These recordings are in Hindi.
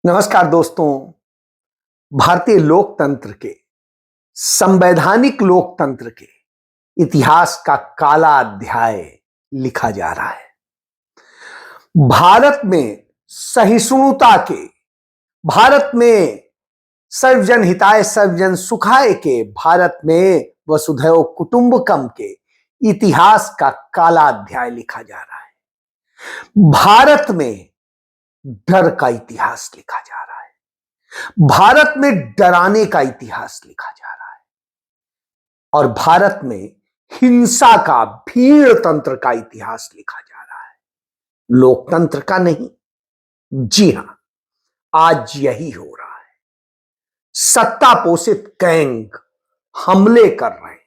नमस्कार दोस्तों। भारतीय लोकतंत्र के संवैधानिक लोकतंत्र के इतिहास का काला अध्याय लिखा जा रहा है। भारत में सहिष्णुता के, भारत में सर्वजन हिताय सर्वजन सुखाय के, भारत में वसुधैव कुटुंबकम के इतिहास का काला अध्याय लिखा जा रहा है। भारत में डर का इतिहास लिखा जा रहा है। भारत में डराने का इतिहास लिखा जा रहा है और भारत में हिंसा का, भीड़ तंत्र का इतिहास लिखा जा रहा है, लोकतंत्र का नहीं। जी हां, आज यही हो रहा है। सत्ता पोषित गैंग हमले कर रहे हैं।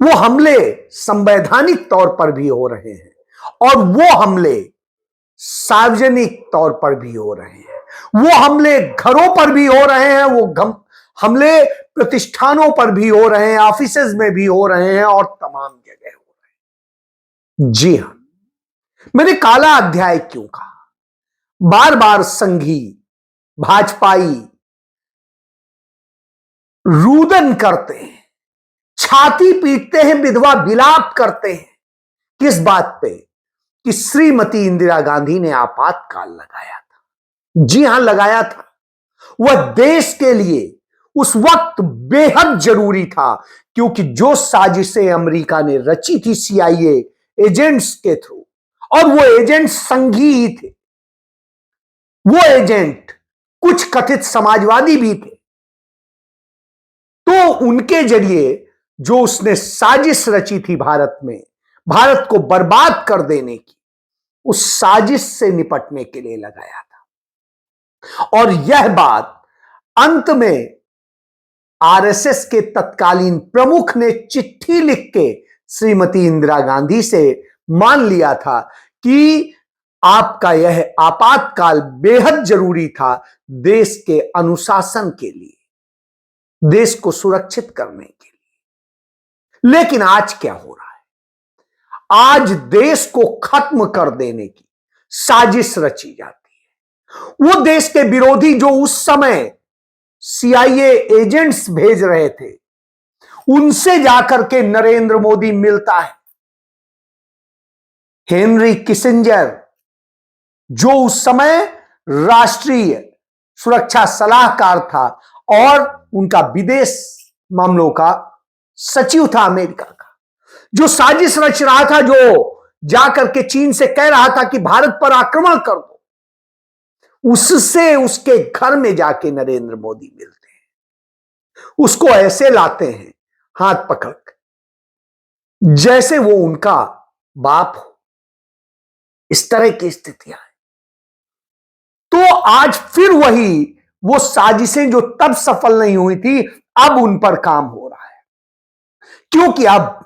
वो हमले संवैधानिक तौर पर भी हो रहे हैं और वो हमले सार्वजनिक तौर पर भी हो रहे हैं। वो हमले घरों पर भी हो रहे हैं, वो हमले प्रतिष्ठानों पर भी हो रहे हैं, ऑफिसेज में भी हो रहे हैं और तमाम जगह हो रहे हैं। जी हां, मैंने काला अध्याय क्यों कहा? बार बार संघी भाजपाई रुदन करते हैं, छाती पीटते हैं, विधवा विलाप करते हैं। किस बात पे? कि श्रीमती इंदिरा गांधी ने आपातकाल लगाया था। जी हां, लगाया था। वह देश के लिए उस वक्त बेहद जरूरी था, क्योंकि जो साजिशें अमेरिका ने रची थी सीआईए एजेंट्स के थ्रू, और वो एजेंट संघी ही थे, वो एजेंट कुछ कथित समाजवादी भी थे, तो उनके जरिए जो उसने साजिश रची थी भारत में, भारत को बर्बाद कर देने की, उस साजिश से निपटने के लिए लगाया था। और यह बात अंत में आरएसएस के तत्कालीन प्रमुख ने चिट्ठी लिख के श्रीमती इंदिरा गांधी से मान लिया था कि आपका यह आपातकाल बेहद जरूरी था देश के अनुशासन के लिए, देश को सुरक्षित करने के लिए। लेकिन आज क्या हो रहा है? आज देश को खत्म कर देने की साजिश रची जाती है। वो देश के विरोधी जो उस समय सीआईए एजेंट्स भेज रहे थे, उनसे जाकर के नरेंद्र मोदी मिलता है। हेनरी किसिंजर, जो उस समय राष्ट्रीय सुरक्षा सलाहकार था और उनका विदेश मामलों का सचिव था अमेरिका का, जो साजिश रच रहा था, जो जाकर के चीन से कह रहा था कि भारत पर आक्रमण कर दो, उससे उसके घर में जाके नरेंद्र मोदी मिलते हैं। उसको ऐसे लाते हैं हाथ पकड़ कर जैसे वो उनका बाप हो। इस तरह की स्थितियां हैं। तो आज फिर वही वो साजिशें जो तब सफल नहीं हुई थी, अब उन पर काम हो रहा है, क्योंकि अब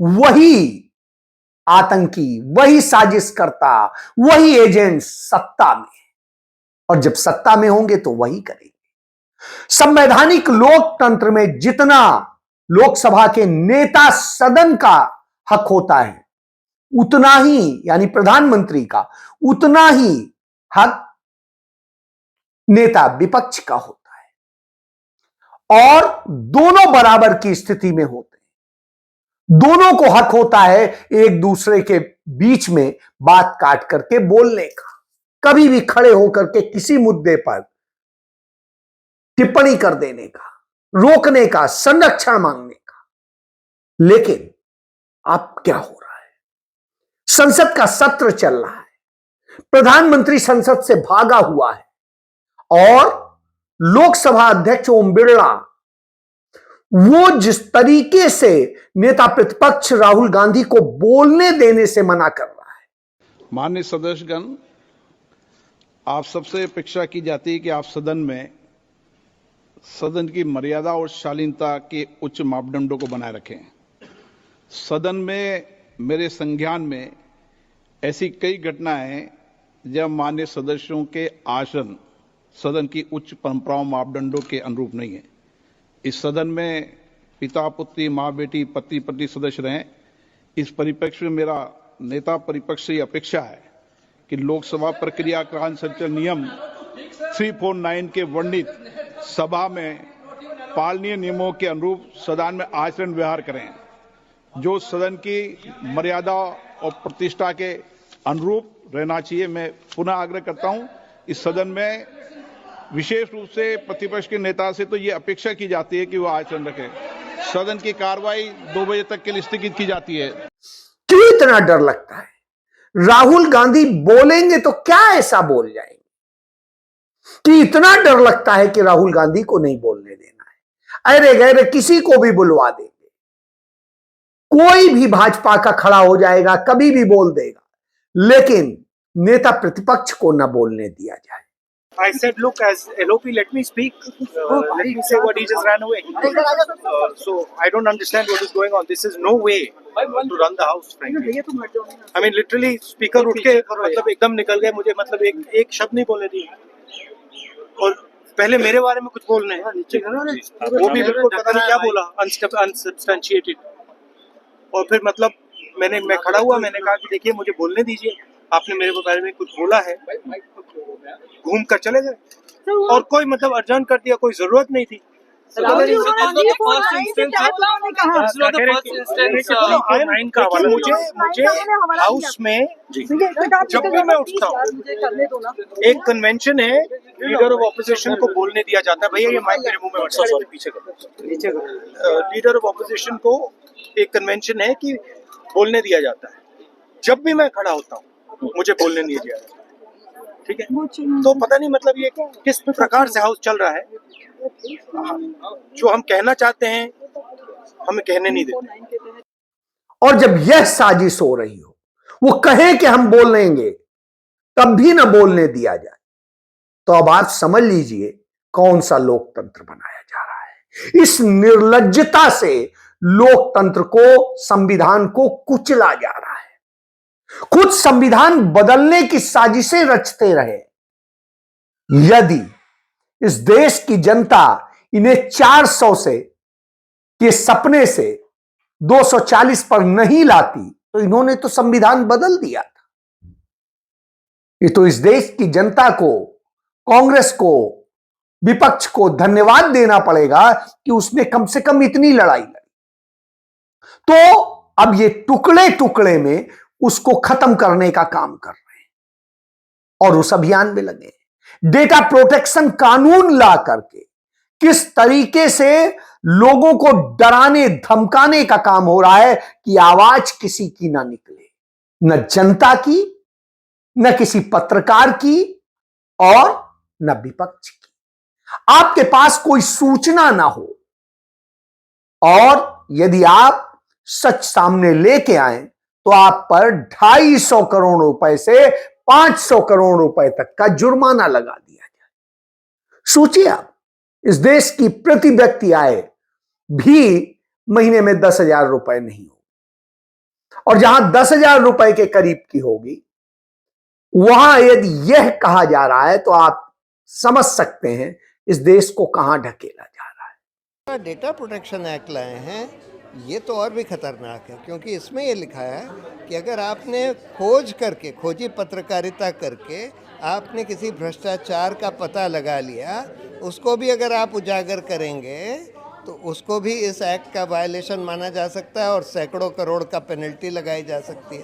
वही आतंकी, वही साजिशकर्ता, वही एजेंट सत्ता में, और जब सत्ता में होंगे तो वही करेंगे। संवैधानिक लोकतंत्र में जितना लोकसभा के नेता सदन का हक होता है, उतना ही, यानी प्रधानमंत्री का, उतना ही हक नेता विपक्ष का होता है, और दोनों बराबर की स्थिति में होते हैं। दोनों को हक होता है एक दूसरे के बीच में बात काट करके बोलने का, कभी भी खड़े होकर के किसी मुद्दे पर टिप्पणी कर देने का, रोकने का, संरक्षण मांगने का। लेकिन अब क्या हो रहा है? संसद का सत्र चल रहा है, प्रधानमंत्री संसद से भागा हुआ है, और लोकसभा अध्यक्ष ओम बिरला वो जिस तरीके से नेता प्रतिपक्ष राहुल गांधी को बोलने देने से मना कर रहा है। माननीय सदस्यगण, आप सबसे अपेक्षा की जाती है कि आप सदन में सदन की मर्यादा और शालीनता के उच्च मापदंडों को बनाए रखें। सदन में मेरे संज्ञान में ऐसी कई घटनाएं हैं जब माननीय सदस्यों के आसन सदन की उच्च परंपराओं मापदंडों के अनुरूप नहीं है। इस सदन में पिता पुत्री, मां बेटी, पति पत्नी सदस्य रहें। इस परिप्रेक्ष्य में मेरा नेता परिपक्ष से अपेक्षा है कि लोकसभा प्रक्रिया का संचालन नियम 349 के वर्णित सभा में पालनीय नियमों के अनुरूप सदन में आचरण व्यवहार करें, जो सदन की मर्यादा और प्रतिष्ठा के अनुरूप रहना चाहिए। मैं पुनः आग्रह करता हूं, इस सदन में विशेष रूप से प्रतिपक्ष के नेता से तो ये अपेक्षा की जाती है कि वो आचरण रखें। सदन की कार्रवाई 2 बजे तक के लिए स्थगित की जाती है। क्यों इतना डर लगता है? राहुल गांधी बोलेंगे तो क्या ऐसा बोल जाएंगे कि इतना डर लगता है कि राहुल गांधी को नहीं बोलने देना है? अरे गैरे किसी को भी बुलवा देंगे, कोई भी भाजपा का खड़ा हो जाएगा, कभी भी बोल देगा, लेकिन नेता प्रतिपक्ष को न बोलने दिया जाए। I said, look, as LOP, let me speak. Let me say what he just ran away. So I don't understand what is going on. This is no way to run the house, frankly. I mean, literally, speaker उठ के मतलब एकदम निकल गए मुझे, मतलब एक शब्द नहीं बोलने दिए, और पहले मेरे बारे में कुछ बोल रहे हैं, वो भी बिल्कुल पता नहीं क्या बोला, अनसब्सटेंशिएटेड। और फिर मतलब मैं खड़ा हुआ, मैंने कहा कि देखिए मुझे बोलने दीजिए, आपने मेरे बारे में कुछ बोला है, घूम कर चले गए, और कोई मतलब अर्जन कर दिया, कोई जरूरत नहीं थी। मुझे हाउस में जब भी मैं उठता हूँ, एक कन्वेंशन है, लीडर ऑफ ऑपोजिशन को बोलने दिया जाता है। भैया ये माइक मेरे मुंह में मत सॉरी पीछे करो। लीडर ऑफ ऑपोजिशन को एक कन्वेंशन है कि बोलने दिया जाता है। जब भी मैं खड़ा होता हूँ मुझे बोलने नहीं दिया जाता, ठीक है? तो पता नहीं मतलब ये किस प्रकार से हाउस चल रहा है, जो हम कहना चाहते हैं हमें कहने नहीं देते। और जब यह साजिश हो रही हो, वो कहे कि हम बोल लेंगे, तब भी ना बोलने दिया जाए, तो अब आप समझ लीजिए कौन सा लोकतंत्र बनाया जा रहा है। इस निर्लज्जता से लोकतंत्र को, संविधान को कुचला जा रहा है। खुद संविधान बदलने की साजिशें रचते रहे। यदि इस देश की जनता इन्हें 400 से के सपने से 240 पर नहीं लाती, तो इन्होंने तो संविधान बदल दिया था। ये तो इस देश की जनता को, कांग्रेस को, विपक्ष को धन्यवाद देना पड़ेगा कि उसने कम से कम इतनी लड़ाई लड़ी। तो अब ये टुकड़े टुकड़े में उसको खत्म करने का काम कर रहे हैं और उस अभियान में लगे। डेटा प्रोटेक्शन कानून ला करके किस तरीके से लोगों को डराने धमकाने का काम हो रहा है कि आवाज किसी की ना निकले, न जनता की, न किसी पत्रकार की, और न विपक्ष की। आपके पास कोई सूचना ना हो, और यदि आप सच सामने लेके आए तो आप पर 250 करोड़ रुपए से 500 करोड़ रुपए तक का जुर्माना लगा दिया जाए। सोचिए आप, इस देश की प्रति व्यक्ति आय भी महीने में 10,000 रुपए नहीं होगी, और जहां 10,000 रुपए के करीब की होगी, वहां यदि यह कहा जा रहा है तो आप समझ सकते हैं इस देश को कहां ढकेला जा रहा है। डेटा प्रोटेक्शन एक्ट लाए हैं, ये तो और भी खतरनाक है, क्योंकि इसमें ये लिखा है कि अगर आपने खोजी पत्रकारिता करके आपने किसी भ्रष्टाचार का पता लगा लिया, उसको भी अगर आप उजागर करेंगे तो उसको भी इस एक्ट का वायलेशन माना जा सकता है और सैकड़ों करोड़ का पेनल्टी लगाई जा सकती है।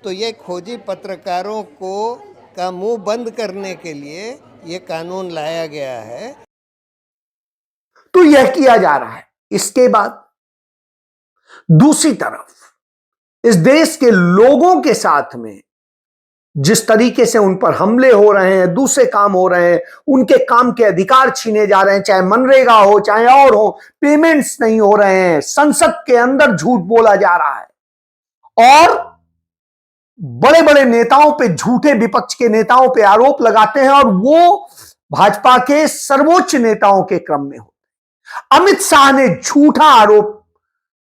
तो ये खोजी पत्रकारों को का मुंह बंद करने के लिए ये कानून लाया गया है। तो यह किया जा रहा है। इसके बाद दूसरी तरफ इस देश के लोगों के साथ में जिस तरीके से उन पर हमले हो रहे हैं, दूसरे काम हो रहे हैं, उनके काम के अधिकार छीने जा रहे हैं, चाहे मनरेगा हो चाहे और हो, पेमेंट्स नहीं हो रहे हैं, संसद के अंदर झूठ बोला जा रहा है, और बड़े बड़े नेताओं पे, झूठे विपक्ष के नेताओं पे आरोप लगाते हैं, और वो भाजपा के सर्वोच्च नेताओं के क्रम में होते हैं। अमित शाह ने झूठा आरोप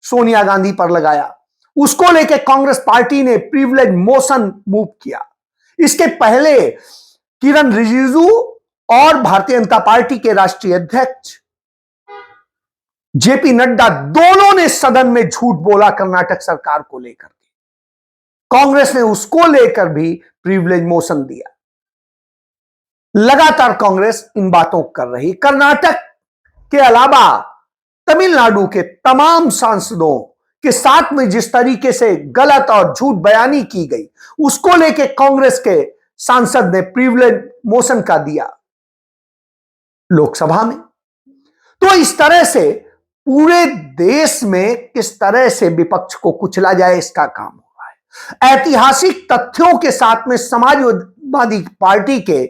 सोनिया गांधी पर लगाया, उसको लेकर कांग्रेस पार्टी ने प्रिविलेज मोशन मूव किया। इसके पहले किरण रिजिजू और भारतीय जनता पार्टी के राष्ट्रीय अध्यक्ष जेपी नड्डा दोनों ने सदन में झूठ बोला कर्नाटक सरकार को लेकर के। कांग्रेस ने उसको लेकर भी प्रिविलेज मोशन दिया। लगातार कांग्रेस इन बातों को कर रही। कर्नाटक के अलावा तमिलनाडु के तमाम सांसदों के साथ में जिस तरीके से गलत और झूठ बयानी की गई, उसको लेके कांग्रेस के सांसद ने प्रिविलेज मोशन का दिया लोकसभा में। तो इस तरह से पूरे देश में किस तरह से विपक्ष को कुचला जाए, इसका काम हो रहा है। ऐतिहासिक तथ्यों के साथ में समाजवादी पार्टी के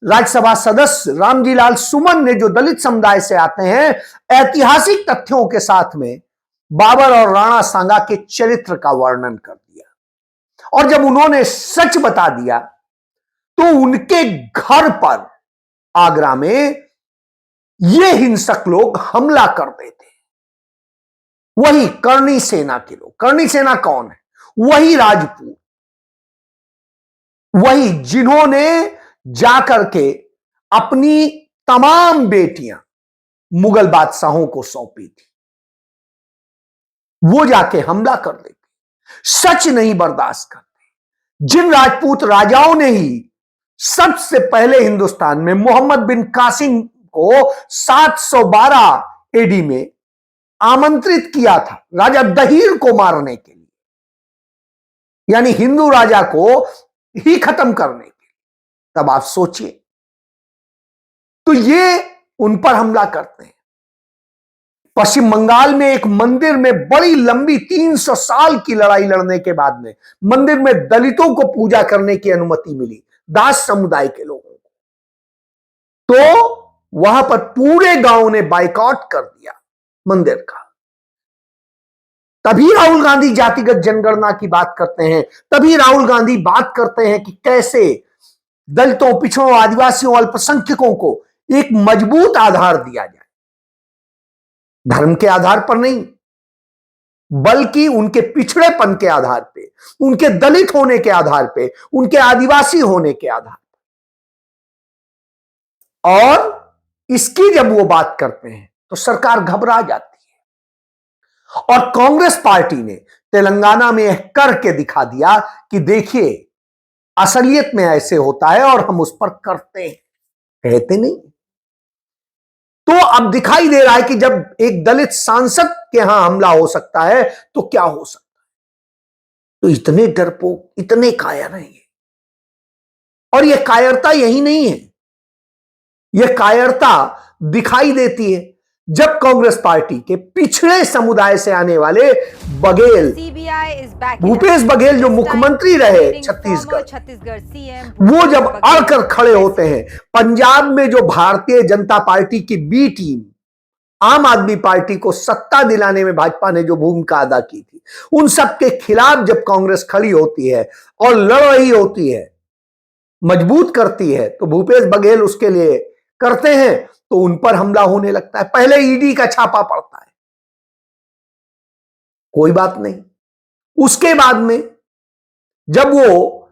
राज्यसभा सदस्य रामजी लाल सुमन ने, जो दलित समुदाय से आते हैं, ऐतिहासिक तथ्यों के साथ में बाबर और राणा सांगा के चरित्र का वर्णन कर दिया। और जब उन्होंने सच बता दिया तो उनके घर पर आगरा में ये हिंसक लोग हमला कर देते। वही करणी सेना के लोग। करणी सेना कौन है? वही राजपूत, वही जिन्होंने जाकर के अपनी तमाम बेटियां मुगल बादशाहों को सौंपी थी। वो जाके हमला कर देते, सच नहीं बर्दाश्त करते। जिन राजपूत राजाओं ने ही सबसे पहले हिंदुस्तान में मोहम्मद बिन कासिम को 712 एडी में आमंत्रित किया था राजा दहीर को मारने के लिए, यानी हिंदू राजा को ही खत्म करने के लिए, तब आप सोचिए। तो ये उन पर हमला करते हैं। पश्चिम बंगाल में एक मंदिर में बड़ी लंबी 300 साल की लड़ाई लड़ने के बाद में मंदिर में दलितों को पूजा करने की अनुमति मिली, दास समुदाय के लोगों को। तो वहां पर पूरे गांव ने बाइकआउट कर दिया मंदिर का। तभी राहुल गांधी जातिगत जनगणना की बात करते हैं, तभी राहुल गांधी बात करते हैं कि कैसे दलितों, पिछड़ों, आदिवासियों, अल्पसंख्यकों को एक मजबूत आधार दिया जाए, धर्म के आधार पर नहीं, बल्कि उनके पिछड़ेपन के आधार पे, उनके दलित होने के आधार पे, उनके आदिवासी होने के आधार पे। और इसकी जब वो बात करते हैं तो सरकार घबरा जाती है। और कांग्रेस पार्टी ने तेलंगाना में यह करके दिखा दिया कि देखिए असलियत में ऐसे होता है और हम उस पर करते हैं, कहते नहीं। तो अब दिखाई दे रहा है कि जब एक दलित सांसद के यहां हमला हो सकता है तो क्या हो सकता है। तो इतने डरपोक, इतने कायर हैं ये। और ये कायरता यही नहीं है, यह कायरता दिखाई देती है जब कांग्रेस पार्टी के पिछड़े समुदाय से आने वाले बघेल, भूपेश बघेल जो मुख्यमंत्री रहे छत्तीसगढ़, वो जब अड़कर खड़े होते हैं। पंजाब में जो भारतीय जनता पार्टी की बी टीम, आम आदमी पार्टी को सत्ता दिलाने में भाजपा ने जो भूमिका अदा की थी, उन सब के खिलाफ जब कांग्रेस खड़ी होती है और लड़ रही होती है, मजबूत करती है, तो भूपेश बघेल उसके लिए करते हैं तो उन पर हमला होने लगता है। पहले ईडी का छापा पड़ता है, कोई बात नहीं। उसके बाद में जब वो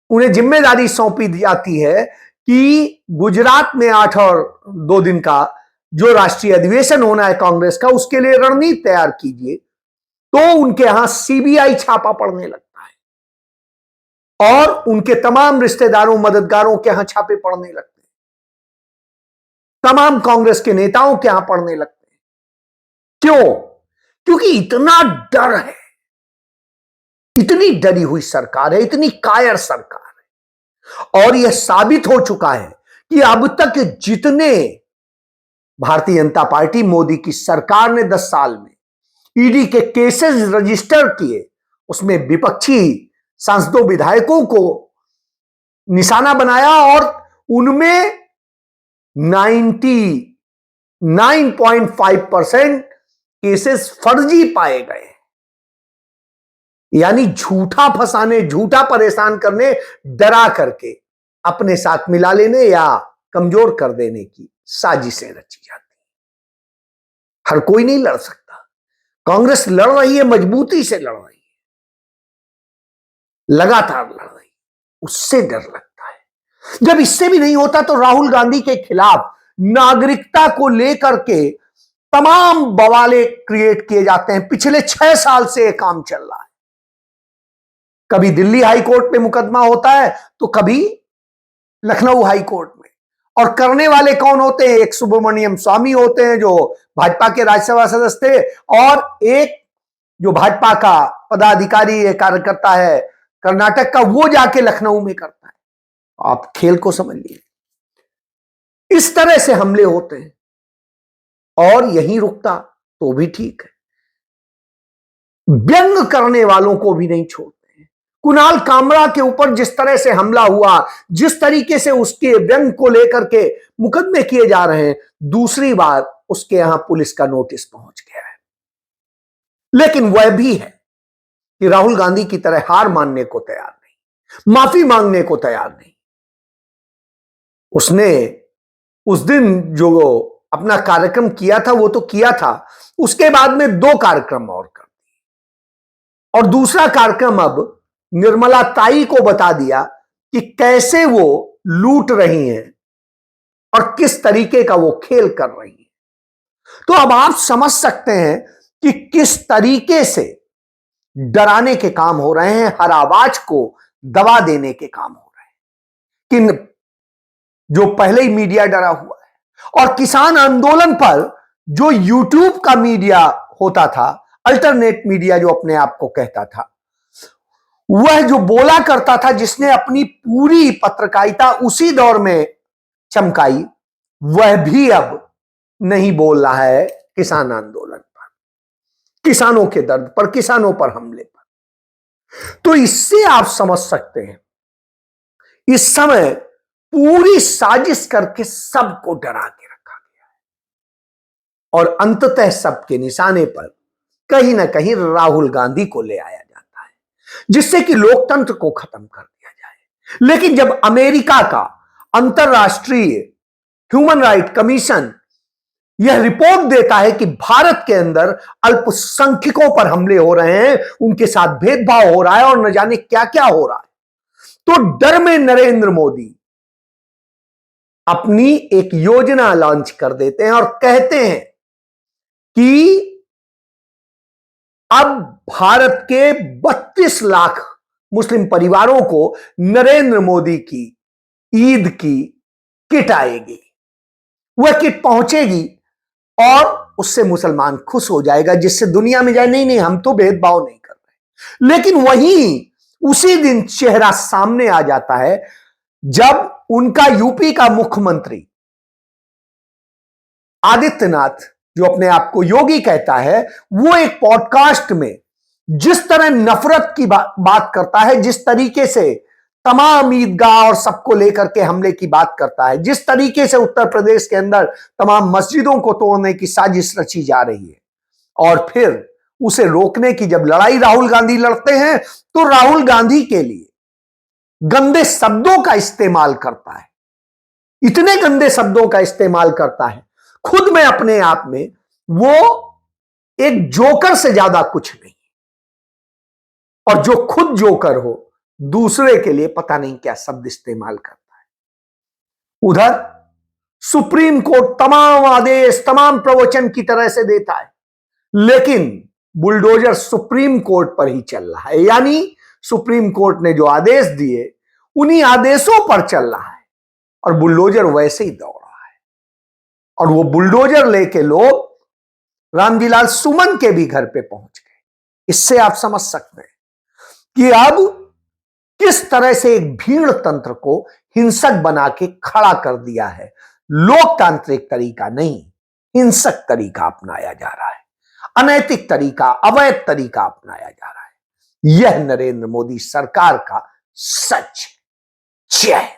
उन्हें जिम्मेदारी सौंपी जाती है कि गुजरात में 8 और 2 दिन का जो राष्ट्रीय अधिवेशन होना है कांग्रेस का, उसके लिए रणनीति तैयार कीजिए, तो उनके यहां सीबीआई छापा पड़ने लगता है और उनके तमाम रिश्तेदारों, मददगारों के यहां छापे पड़ने लगते हैं, तमाम कांग्रेस के नेताओं के यहां पड़ने लगते हैं। क्यों? क्योंकि इतना डर है, इतनी डरी हुई सरकार है, इतनी कायर सरकार है। और यह साबित हो चुका है कि अब तक जितने भारतीय जनता पार्टी, मोदी की सरकार ने 10 साल में ईडी के केसेस रजिस्टर किए, उसमें विपक्षी सांसदों, विधायकों को निशाना बनाया और उनमें 99.5% केसेस फर्जी पाए गए, यानी झूठा फंसाने, झूठा परेशान करने, डरा करके अपने साथ मिला लेने या कमजोर कर देने की साजिशें रची जाती। हर कोई नहीं लड़ सकता। कांग्रेस लड़ रही है, मजबूती से लड़ रही है, लगातार लड़ रही है, उससे डर लगता है। जब इससे भी नहीं होता तो राहुल गांधी के खिलाफ नागरिकता को लेकर के तमाम बवाले क्रिएट किए जाते हैं। पिछले 6 साल से यह काम चल रहा है। कभी दिल्ली हाई कोर्ट में मुकदमा होता है तो कभी लखनऊ हाई कोर्ट में। और करने वाले कौन होते हैं? एक सुब्रमण्यम स्वामी होते हैं जो भाजपा के राज्यसभा सदस्य थे, और एक जो भाजपा का पदाधिकारी है, कार्यकर्ता है कर्नाटक का, वो जाके लखनऊ में करता है। आप खेल को समझिए। इस तरह से हमले होते हैं और यहीं रुकता तो भी ठीक है। व्यंग करने वालों को भी नहीं छोड़ते हैं। कुणाल कामरा के ऊपर जिस तरह से हमला हुआ, जिस तरीके से उसके व्यंग को लेकर के मुकदमे किए जा रहे हैं, दूसरी बार उसके यहां पुलिस का नोटिस पहुंच गया है। लेकिन वह भी है कि राहुल गांधी की तरह हार मानने को तैयार नहीं, माफी मांगने को तैयार नहीं। उसने उस दिन जो अपना कार्यक्रम किया था वो तो किया था, उसके बाद में 2 कार्यक्रम और कर दिए। और दूसरा कार्यक्रम अब निर्मला ताई को बता दिया कि कैसे वो लूट रही हैं और किस तरीके का वो खेल कर रही हैं। तो अब आप समझ सकते हैं कि किस तरीके से डराने के काम हो रहे हैं, हर आवाज को दबा देने के काम हो रहे हैं। कि जो पहले ही मीडिया डरा हुआ है, और किसान आंदोलन पर जो यूट्यूब का मीडिया होता था, अल्टरनेट मीडिया जो अपने आप को कहता था, वह जो बोला करता था, जिसने अपनी पूरी पत्रकारिता उसी दौर में चमकाई, वह भी अब नहीं बोल रहा है किसान आंदोलन पर, किसानों के दर्द पर, किसानों पर हमले पर। तो इससे आप समझ सकते हैं इस समय पूरी साजिश करके सबको डरा के रखा गया है, और अंततः सबके निशाने पर कहीं ना कहीं राहुल गांधी को ले आया जाता है, जिससे कि लोकतंत्र को खत्म कर दिया जाए। लेकिन जब अमेरिका का अंतरराष्ट्रीय ह्यूमन राइट कमीशन यह रिपोर्ट देता है कि भारत के अंदर अल्पसंख्यकों पर हमले हो रहे हैं, उनके साथ भेदभाव हो रहा है और न जाने क्या क्या हो रहा है, तो डर में नरेंद्र मोदी अपनी एक योजना लॉन्च कर देते हैं और कहते हैं कि अब भारत के 32 लाख मुस्लिम परिवारों को नरेंद्र मोदी की ईद की किट आएगी। वह किट पहुंचेगी और उससे मुसलमान खुश हो जाएगा, जिससे दुनिया में जाए नहीं नहीं हम तो भेदभाव नहीं कर रहे। लेकिन वहीं उसी दिन चेहरा सामने आ जाता है जब उनका यूपी का मुख्यमंत्री आदित्यनाथ, जो अपने आप को योगी कहता है, वो एक पॉडकास्ट में जिस तरह नफरत की बात करता है, जिस तरीके से तमाम ईदगाह और सबको लेकर के हमले की बात करता है, जिस तरीके से उत्तर प्रदेश के अंदर तमाम मस्जिदों को तोड़ने की साजिश रची जा रही है, और फिर उसे रोकने की जब लड़ाई राहुल गांधी लड़ते हैं तो राहुल गांधी के लिए गंदे शब्दों का इस्तेमाल करता है, इतने गंदे शब्दों का इस्तेमाल करता है, खुद में अपने आप में वो एक जोकर से ज्यादा कुछ नहीं, और जो खुद जोकर हो दूसरे के लिए पता नहीं क्या शब्द इस्तेमाल करता है। उधर सुप्रीम कोर्ट तमाम आदेश, तमाम प्रवचन की तरह से देता है, लेकिन बुलडोजर सुप्रीम कोर्ट पर ही चल रहा है। यानी सुप्रीम कोर्ट ने जो आदेश दिए उन्हीं आदेशों पर चल रहा है, और बुलडोजर वैसे ही दौड़ रहा है। और वो बुलडोजर लेके लोग रामजीलाल सुमन के भी घर पे पहुंच गए। इससे आप समझ सकते हैं कि अब किस तरह से एक भीड़ तंत्र को हिंसक बना के खड़ा कर दिया है। लोकतांत्रिक तरीका नहीं, हिंसक तरीका अपनाया जा रहा है, अनैतिक तरीका, अवैध तरीका अपनाया जा रहा है। यह नरेंद्र मोदी सरकार का सच जय।